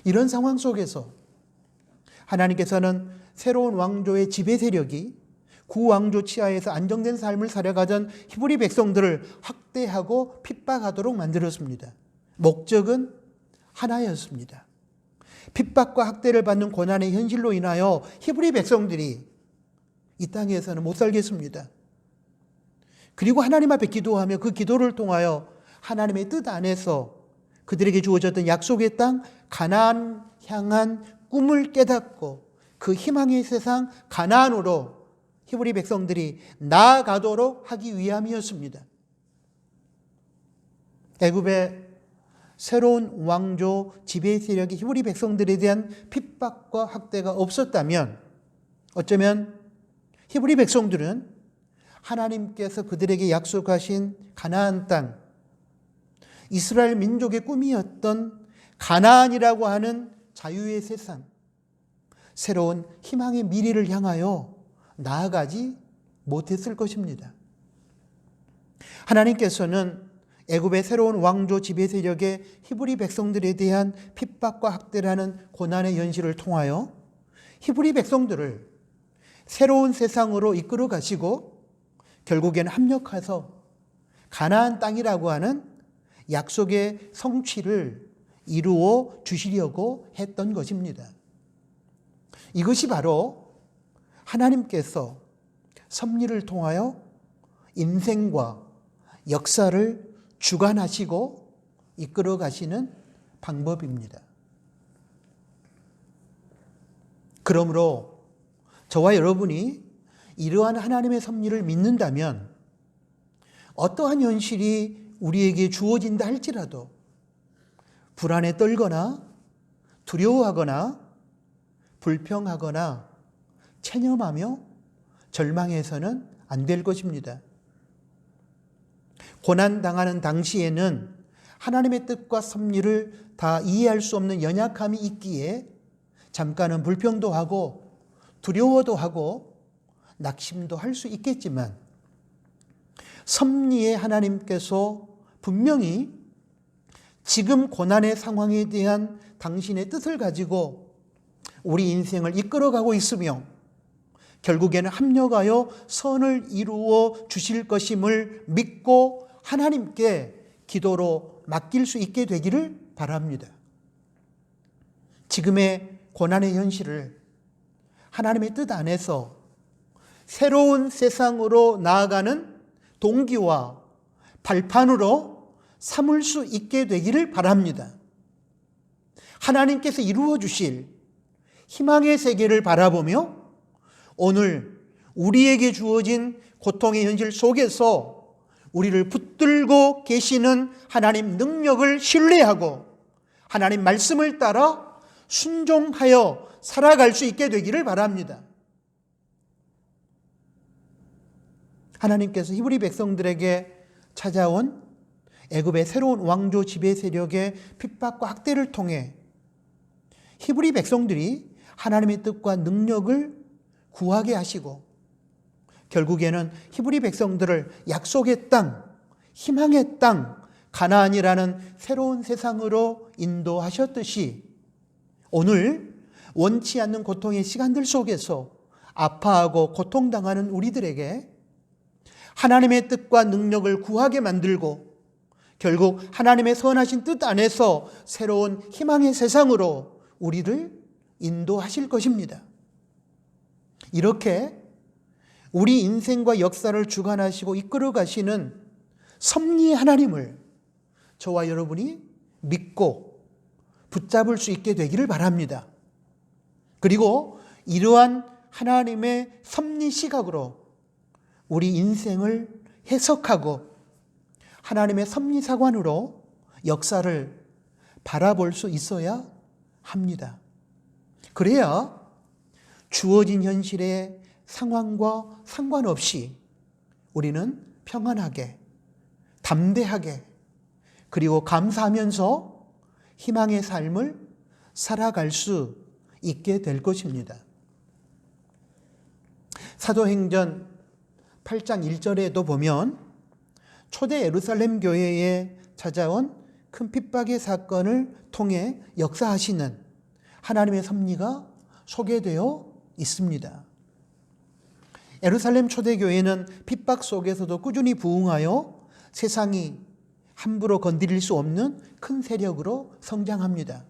이런 상황 속에서 하나님께서는 새로운 왕조의 지배 세력이 구왕조 치하에서 안정된 삶을 살아가던 히브리 백성들을 학대하고 핍박하도록 만들었습니다. 목적은 하나였습니다. 핍박과 학대를 받는 고난의 현실로 인하여 히브리 백성들이 이 땅에서는 못 살겠습니다. 그리고 하나님 앞에 기도하며 그 기도를 통하여 하나님의 뜻 안에서 그들에게 주어졌던 약속의 땅 가나안 향한 꿈을 깨닫고 그 희망의 세상 가나안으로 히브리 백성들이 나아가도록 하기 위함이었습니다. 애굽의 새로운 왕조 지배 세력이 히브리 백성들에 대한 핍박과 학대가 없었다면 어쩌면 히브리 백성들은 하나님께서 그들에게 약속하신 가나안 땅, 이스라엘 민족의 꿈이었던 가나안이라고 하는 자유의 세상, 새로운 희망의 미래를 향하여 나아가지 못했을 것입니다. 하나님께서는 애굽의 새로운 왕조 지배 세력의 히브리 백성들에 대한 핍박과 학대라는 고난의 현실을 통하여 히브리 백성들을 새로운 세상으로 이끌어 가시고 결국에는 합력해서 가나안 땅이라고 하는 약속의 성취를 이루어 주시려고 했던 것입니다. 이것이 바로 하나님께서 섭리를 통하여 인생과 역사를 주관하시고 이끌어 가시는 방법입니다. 그러므로 저와 여러분이 이러한 하나님의 섭리를 믿는다면 어떠한 현실이 우리에게 주어진다 할지라도 불안에 떨거나 두려워하거나 불평하거나 체념하며 절망해서는 안 될 것입니다. 고난당하는 당시에는 하나님의 뜻과 섭리를 다 이해할 수 없는 연약함이 있기에 잠깐은 불평도 하고 두려워도 하고 낙심도 할 수 있겠지만 섭리의 하나님께서 분명히 지금 고난의 상황에 대한 당신의 뜻을 가지고 우리 인생을 이끌어가고 있으며 결국에는 합력하여 선을 이루어 주실 것임을 믿고 하나님께 기도로 맡길 수 있게 되기를 바랍니다. 지금의 고난의 현실을 하나님의 뜻 안에서 새로운 세상으로 나아가는 동기와 발판으로 삼을 수 있게 되기를 바랍니다. 하나님께서 이루어 주실 희망의 세계를 바라보며 오늘 우리에게 주어진 고통의 현실 속에서 우리를 붙들고 계시는 하나님 능력을 신뢰하고 하나님 말씀을 따라 순종하여 살아갈 수 있게 되기를 바랍니다. 하나님께서 히브리 백성들에게 찾아온 애굽의 새로운 왕조 지배 세력의 핍박과 학대를 통해 히브리 백성들이 하나님의 뜻과 능력을 구하게 하시고 결국에는 히브리 백성들을 약속의 땅, 희망의 땅, 가나안이라는 새로운 세상으로 인도하셨듯이 오늘 원치 않는 고통의 시간들 속에서 아파하고 고통당하는 우리들에게 하나님의 뜻과 능력을 구하게 만들고 결국 하나님의 선하신 뜻 안에서 새로운 희망의 세상으로 우리를 인도하실 것입니다. 이렇게 우리 인생과 역사를 주관하시고 이끌어 가시는 섭리의 하나님을 저와 여러분이 믿고 붙잡을 수 있게 되기를 바랍니다. 그리고 이러한 하나님의 섭리 시각으로 우리 인생을 해석하고 하나님의 섭리 사관으로 역사를 바라볼 수 있어야 합니다. 그래야 주어진 현실의 상황과 상관없이 우리는 평안하게, 담대하게, 그리고 감사하면서 희망의 삶을 살아갈 수 있게 될 것입니다. 사도행전 8장 1절에도 보면 초대 예루살렘 교회에 찾아온 큰 핍박의 사건을 통해 역사하시는 하나님의 섭리가 소개되어 있습니다. 예루살렘 초대교회는 핍박 속에서도 꾸준히 부흥하여 세상이 함부로 건드릴 수 없는 큰 세력으로 성장합니다.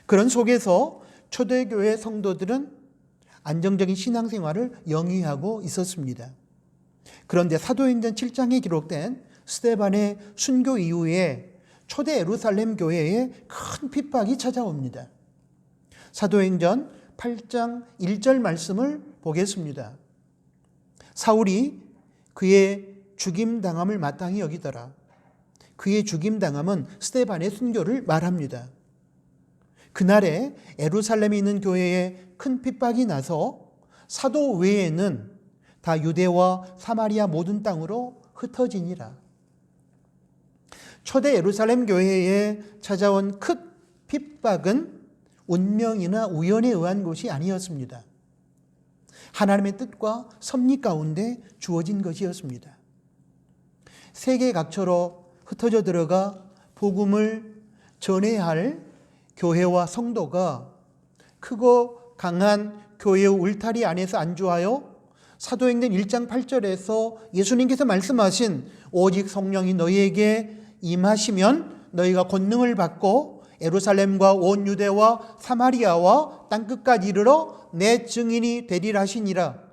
그런 속에서 초대교회 성도들은 안정적인 신앙생활을 영위하고 있었습니다. 그런데 사도행전 7장에 기록된 스데반의 순교 이후에 초대 예루살렘 교회에 큰 핍박이 찾아옵니다. 사도행전 8장 1절 말씀을 보겠습니다. 사울이 그의 죽임당함을 마땅히 여기더라. 그의 죽임당함은 스데반의 순교를 말합니다. 그날에 예루살렘에 있는 교회에 큰 핍박이 나서 사도 외에는 다 유대와 사마리아 모든 땅으로 흩어지니라. 초대 예루살렘 교회에 찾아온 큰 핍박은 운명이나 우연에 의한 것이 아니었습니다. 하나님의 뜻과 섭리 가운데 주어진 것이었습니다. 세계 각처로 흩어져 들어가 복음을 전해야 할 교회와 성도가 크고 강한 교회의 울타리 안에서 안주하여 사도행전 1장 8절에서 예수님께서 말씀하신 오직 성령이 너희에게 임하시면 너희가 권능을 받고 예루살렘과 온 유대와 사마리아와 땅끝까지 이르러 내 증인이 되리라 하시니라.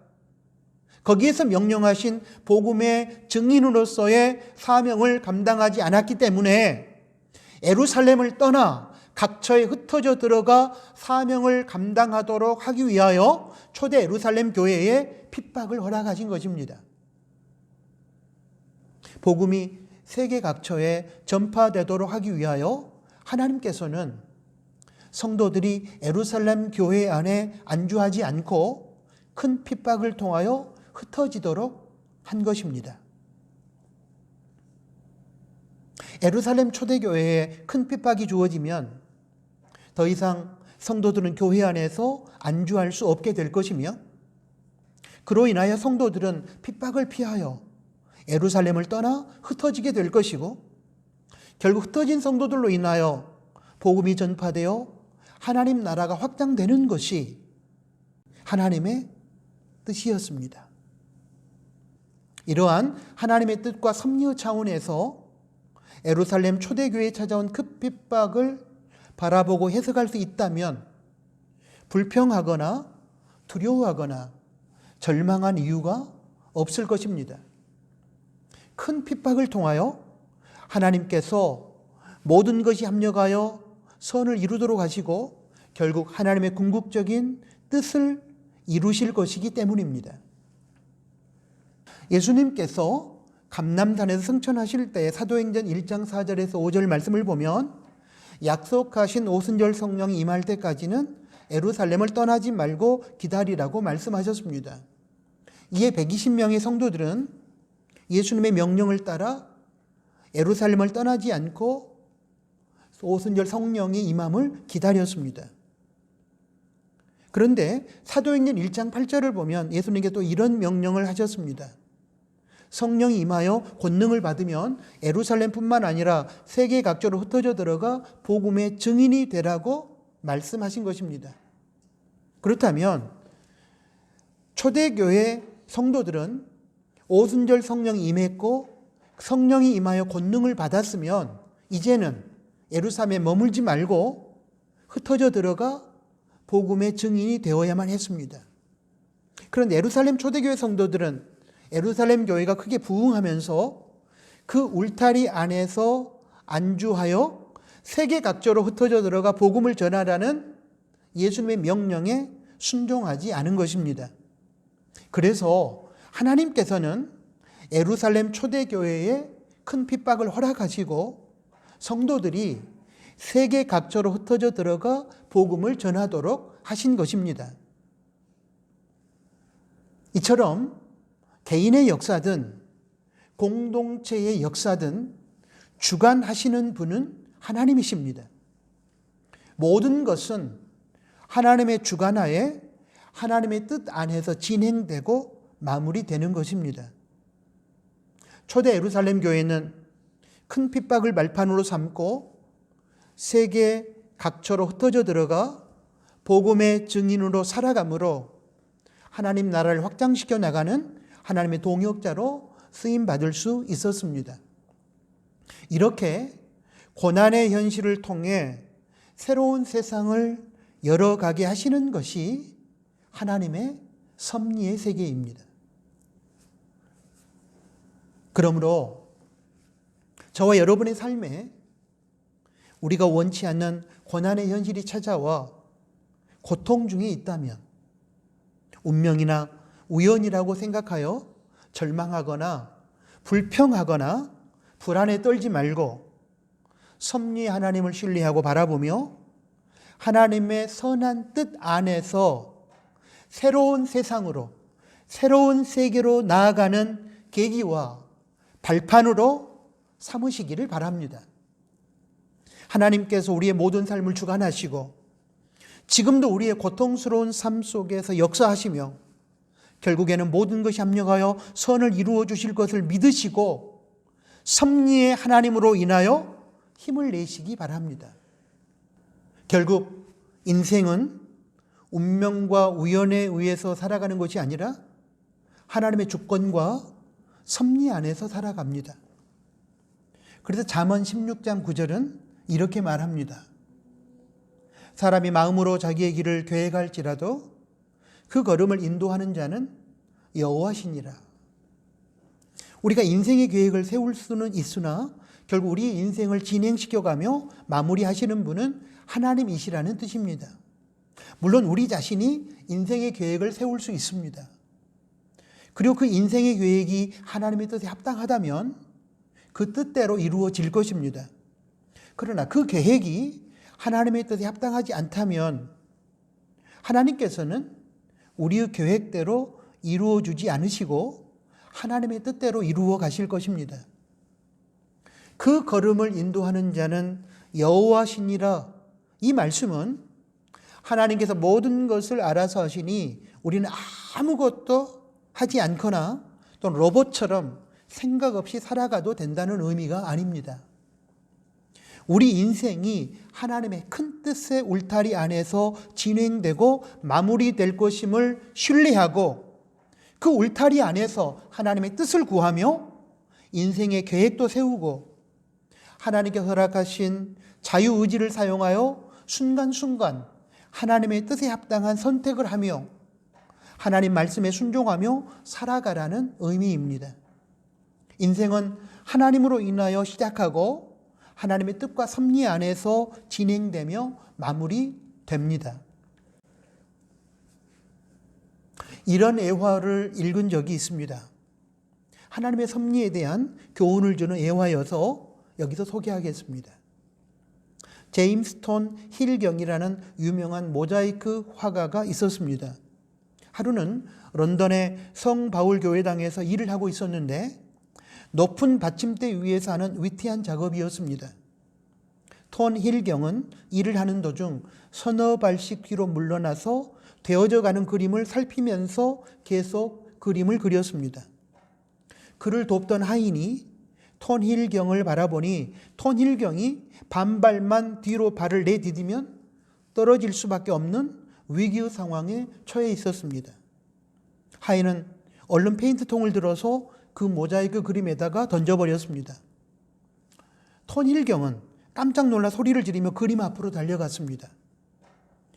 거기에서 명령하신 복음의 증인으로서의 사명을 감당하지 않았기 때문에 예루살렘을 떠나 각처에 흩어져 들어가 사명을 감당하도록 하기 위하여 초대 예루살렘 교회에 핍박을 허락하신 것입니다. 복음이 세계 각처에 전파되도록 하기 위하여 하나님께서는 성도들이 예루살렘 교회 안에 안주하지 않고 큰 핍박을 통하여 흩어지도록 한 것입니다. 예루살렘 초대교회에 큰 핍박이 주어지면 더 이상 성도들은 교회 안에서 안주할 수 없게 될 것이며 그로 인하여 성도들은 핍박을 피하여 예루살렘을 떠나 흩어지게 될 것이고 결국 흩어진 성도들로 인하여 복음이 전파되어 하나님 나라가 확장되는 것이 하나님의 뜻이었습니다. 이러한 하나님의 뜻과 섭리 차원에서 예루살렘 초대교회에 찾아온 큰 핍박을 바라보고 해석할 수 있다면 불평하거나 두려워하거나 절망한 이유가 없을 것입니다. 큰 핍박을 통하여 하나님께서 모든 것이 합력하여 선을 이루도록 하시고 결국 하나님의 궁극적인 뜻을 이루실 것이기 때문입니다. 예수님께서 감람산에서 승천하실 때 사도행전 1장 4절에서 5절 말씀을 보면 약속하신 오순절 성령이 임할 때까지는 예루살렘을 떠나지 말고 기다리라고 말씀하셨습니다. 이에 120명의 성도들은 예수님의 명령을 따라 예루살렘을 떠나지 않고 오순절 성령의 임함을 기다렸습니다. 그런데 사도행전 1장 8절을 보면 예수님께 또 이런 명령을 하셨습니다. 성령이 임하여 권능을 받으면 예루살렘뿐만 아니라 세계 각처로 흩어져 들어가 복음의 증인이 되라고 말씀하신 것입니다. 그렇다면 초대교회 성도들은 오순절 성령이 임했고 성령이 임하여 권능을 받았으면 이제는 예루살렘에 머물지 말고 흩어져 들어가 복음의 증인이 되어야만 했습니다. 그런데 예루살렘 초대교회 성도들은 예루살렘 교회가 크게 부흥하면서 그 울타리 안에서 안주하여 세계 각처로 흩어져 들어가 복음을 전하라는 예수님의 명령에 순종하지 않은 것입니다. 그래서 하나님께서는 예루살렘 초대교회에 큰 핍박을 허락하시고 성도들이 세계 각처로 흩어져 들어가 복음을 전하도록 하신 것입니다. 이처럼 개인의 역사든 공동체의 역사든 주관하시는 분은 하나님이십니다. 모든 것은 하나님의 주관하에 하나님의 뜻 안에서 진행되고 마무리되는 것입니다. 초대 예루살렘 교회는 큰 핍박을 말판으로 삼고 세계 각처로 흩어져 들어가 복음의 증인으로 살아감으로 하나님 나라를 확장시켜 나가는 하나님의 동역자로 쓰임받을 수 있었습니다. 이렇게 고난의 현실을 통해 새로운 세상을 열어가게 하시는 것이 하나님의 섭리의 세계입니다. 그러므로 저와 여러분의 삶에 우리가 원치 않는 고난의 현실이 찾아와 고통 중에 있다면 운명이나 우연이라고 생각하여 절망하거나 불평하거나 불안에 떨지 말고 섭리의 하나님을 신뢰하고 바라보며 하나님의 선한 뜻 안에서 새로운 세상으로, 새로운 세계로 나아가는 계기와 발판으로 삼으시기를 바랍니다. 하나님께서 우리의 모든 삶을 주관하시고 지금도 우리의 고통스러운 삶 속에서 역사하시며 결국에는 모든 것이 합력하여 선을 이루어 주실 것을 믿으시고 섭리의 하나님으로 인하여 힘을 내시기 바랍니다. 결국 인생은 운명과 우연에 의해서 살아가는 것이 아니라 하나님의 주권과 섭리 안에서 살아갑니다. 그래서 잠언 16장 9절은 이렇게 말합니다. 사람이 마음으로 자기의 길을 계획할지라도 그 걸음을 인도하는 자는 여호와시니라. 우리가 인생의 계획을 세울 수는 있으나 결국 우리의 인생을 진행시켜가며 마무리하시는 분은 하나님이시라는 뜻입니다. 물론 우리 자신이 인생의 계획을 세울 수 있습니다. 그리고 그 인생의 계획이 하나님의 뜻에 합당하다면 그 뜻대로 이루어질 것입니다. 그러나 그 계획이 하나님의 뜻에 합당하지 않다면 하나님께서는 우리의 계획대로 이루어 주지 않으시고 하나님의 뜻대로 이루어 가실 것입니다. 그 걸음을 인도하는 자는 여호와시니라. 이 말씀은 하나님께서 모든 것을 알아서 하시니 우리는 아무것도 하지 않거나 또는 로봇처럼 생각 없이 살아가도 된다는 의미가 아닙니다. 우리 인생이 하나님의 큰 뜻의 울타리 안에서 진행되고 마무리될 것임을 신뢰하고 그 울타리 안에서 하나님의 뜻을 구하며 인생의 계획도 세우고 하나님께 허락하신 자유의지를 사용하여 순간순간 하나님의 뜻에 합당한 선택을 하며 하나님 말씀에 순종하며 살아가라는 의미입니다. 인생은 하나님으로 인하여 시작하고 하나님의 뜻과 섭리 안에서 진행되며 마무리됩니다. 이런 애화를 읽은 적이 있습니다. 하나님의 섭리에 대한 교훈을 주는 애화여서 여기서 소개하겠습니다. 제임스 톤 힐경이라는 유명한 모자이크 화가가 있었습니다. 하루는 런던의 성 바울 교회당에서 일을 하고 있었는데 높은 받침대 위에서 하는 위태한 작업이었습니다. 톤 힐경은 일을 하는 도중 서너 발씩 뒤로 물러나서 되어져 가는 그림을 살피면서 계속 그림을 그렸습니다. 그를 돕던 하인이 톤 힐경을 바라보니 톤 힐경이 반발만 뒤로 발을 내디디면 떨어질 수밖에 없는 위기의 상황에 처해 있었습니다. 하인은 얼른 페인트통을 들어서 그 모자이크 그림에다가 던져버렸습니다. 톤 힐경은 깜짝 놀라 소리를 지르며 그림 앞으로 달려갔습니다.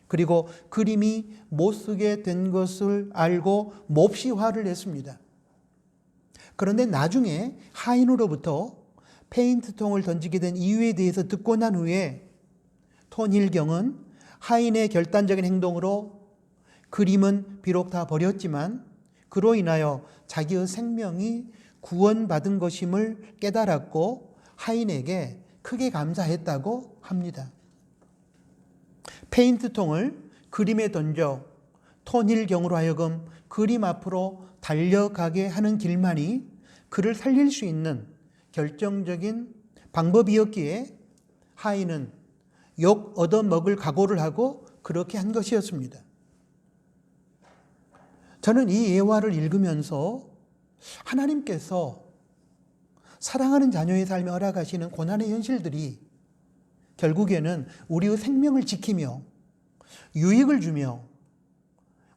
그리고 그림이 못 쓰게 된 것을 알고 몹시 화를 냈습니다. 그런데 나중에 하인으로부터 페인트통을 던지게 된 이유에 대해서 듣고 난 후에 톤 힐경은 하인의 결단적인 행동으로 그림은 비록 다 버렸지만 그로 인하여 자기의 생명이 구원받은 것임을 깨달았고 하인에게 크게 감사했다고 합니다. 페인트통을 그림에 던져 톤 힐경으로 하여금 그림 앞으로 달려가게 하는 길만이 그를 살릴 수 있는 결정적인 방법이었기에 하인은 욕 얻어먹을 각오를 하고 그렇게 한 것이었습니다. 저는 이 예화를 읽으면서 하나님께서 사랑하는 자녀의 삶에 허락하시는 고난의 현실들이 결국에는 우리의 생명을 지키며 유익을 주며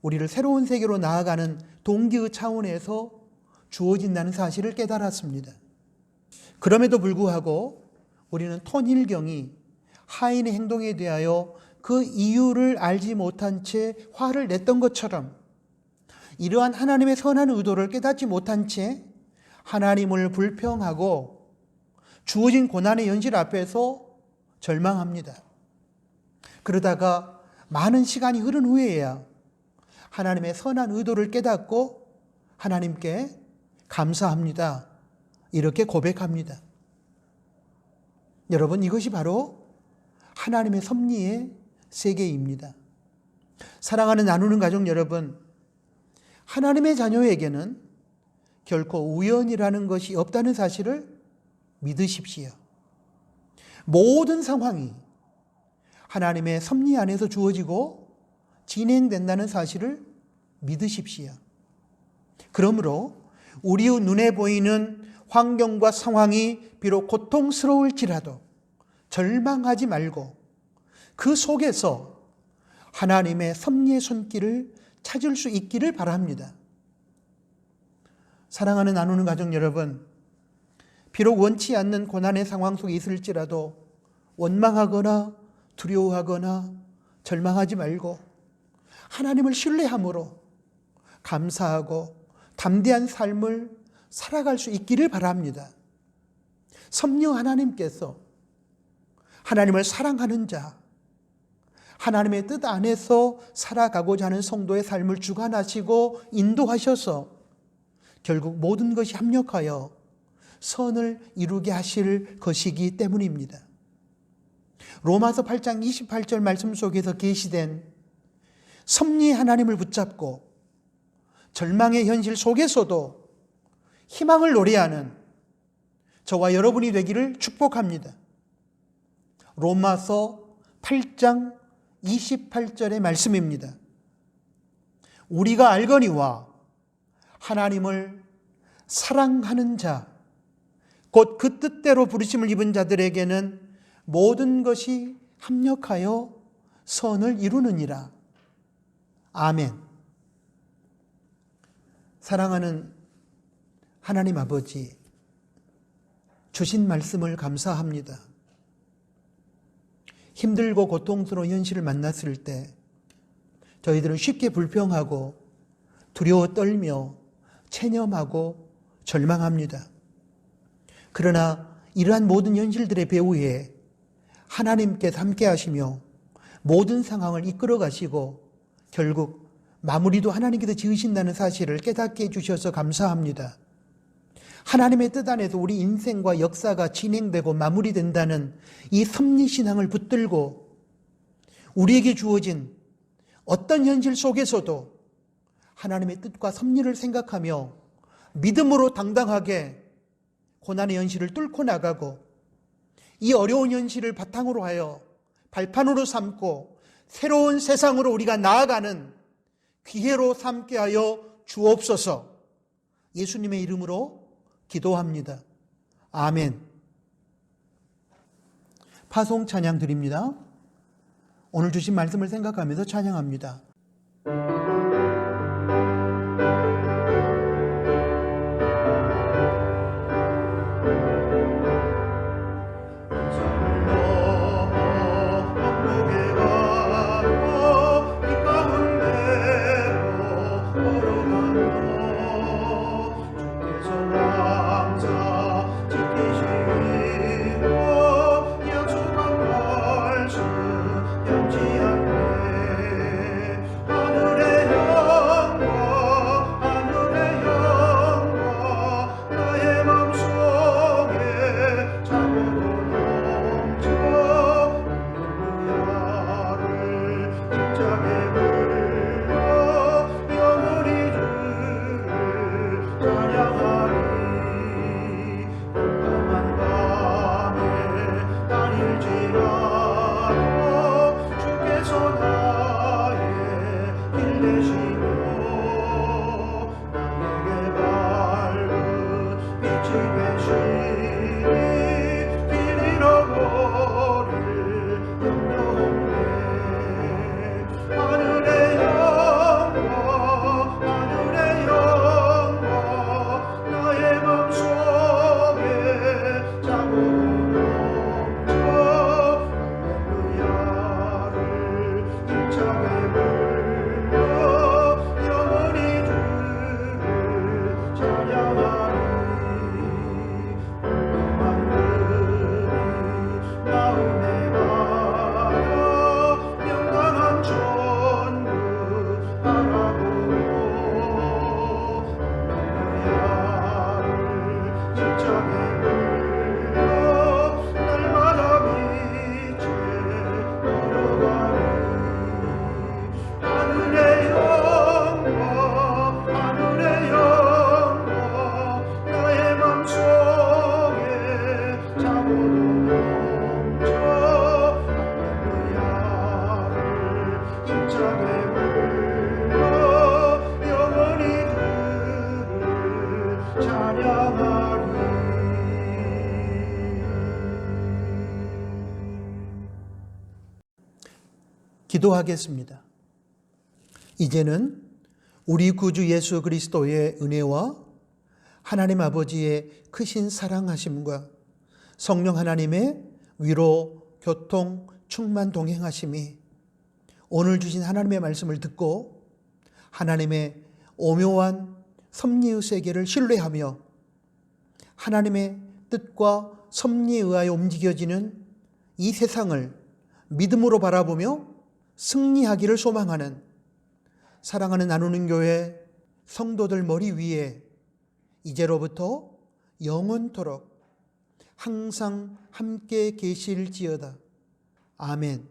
우리를 새로운 세계로 나아가는 동기의 차원에서 주어진다는 사실을 깨달았습니다. 그럼에도 불구하고 우리는 톤힐경이 하인의 행동에 대하여 그 이유를 알지 못한 채 화를 냈던 것처럼 이러한 하나님의 선한 의도를 깨닫지 못한 채 하나님을 불평하고 주어진 고난의 현실 앞에서 절망합니다. 그러다가 많은 시간이 흐른 후에야 하나님의 선한 의도를 깨닫고 하나님께 감사합니다. 이렇게 고백합니다. 여러분, 이것이 바로 하나님의 섭리의 세계입니다. 사랑하는 나누는 가족 여러분, 하나님의 자녀에게는 결코 우연이라는 것이 없다는 사실을 믿으십시오. 모든 상황이 하나님의 섭리 안에서 주어지고 진행된다는 사실을 믿으십시오. 그러므로 우리의 눈에 보이는 환경과 상황이 비록 고통스러울지라도 절망하지 말고 그 속에서 하나님의 섭리의 손길을 찾을 수 있기를 바랍니다. 사랑하는 나누는 가족 여러분, 비록 원치 않는 고난의 상황 속에 있을지라도 원망하거나 두려워하거나 절망하지 말고 하나님을 신뢰함으로 감사하고 담대한 삶을 살아갈 수 있기를 바랍니다. 섭리 하나님께서 하나님을 사랑하는 자, 하나님의 뜻 안에서 살아가고자 하는 성도의 삶을 주관하시고 인도하셔서 결국 모든 것이 합력하여 선을 이루게 하실 것이기 때문입니다. 로마서 8장 28절 말씀 속에서 계시된 섭리의 하나님을 붙잡고 절망의 현실 속에서도 희망을 노래하는 저와 여러분이 되기를 축복합니다. 로마서 8장 28절의 말씀입니다. 우리가 알거니와 하나님을 사랑하는 자, 곧 그 뜻대로 부르심을 입은 자들에게는 모든 것이 합력하여 선을 이루느니라. 아멘. 사랑하는 하나님 아버지, 주신 말씀을 감사합니다. 힘들고 고통스러운 현실을 만났을 때 저희들은 쉽게 불평하고 두려워 떨며 체념하고 절망합니다. 그러나 이러한 모든 현실들의 배후에 하나님께서 함께 하시며 모든 상황을 이끌어 가시고 결국 마무리도 하나님께서 지으신다는 사실을 깨닫게 해주셔서 감사합니다. 하나님의 뜻 안에서 우리 인생과 역사가 진행되고 마무리된다는 이 섭리신앙을 붙들고 우리에게 주어진 어떤 현실 속에서도 하나님의 뜻과 섭리를 생각하며 믿음으로 당당하게 고난의 현실을 뚫고 나가고 이 어려운 현실을 바탕으로 하여 발판으로 삼고 새로운 세상으로 우리가 나아가는 기회로 삼게 하여 주옵소서. 예수님의 이름으로 기도합니다. 아멘. 파송 찬양 드립니다. 오늘 주신 말씀을 생각하면서 찬양합니다. 하늘의 영광 나의 맘속에 기도하겠습니다. 이제는 우리 구주 예수 그리스도의 은혜와 하나님 아버지의 크신 사랑하심과 성령 하나님의 위로, 교통, 충만 동행하심이 오늘 주신 하나님의 말씀을 듣고 하나님의 오묘한 섭리의 세계를 신뢰하며 하나님의 뜻과 섭리에 의하여 움직여지는 이 세상을 믿음으로 바라보며 승리하기를 소망하는 사랑하는 나누는 교회 성도들 머리 위에 이제로부터 영원토록 항상 함께 계실지어다. 아멘.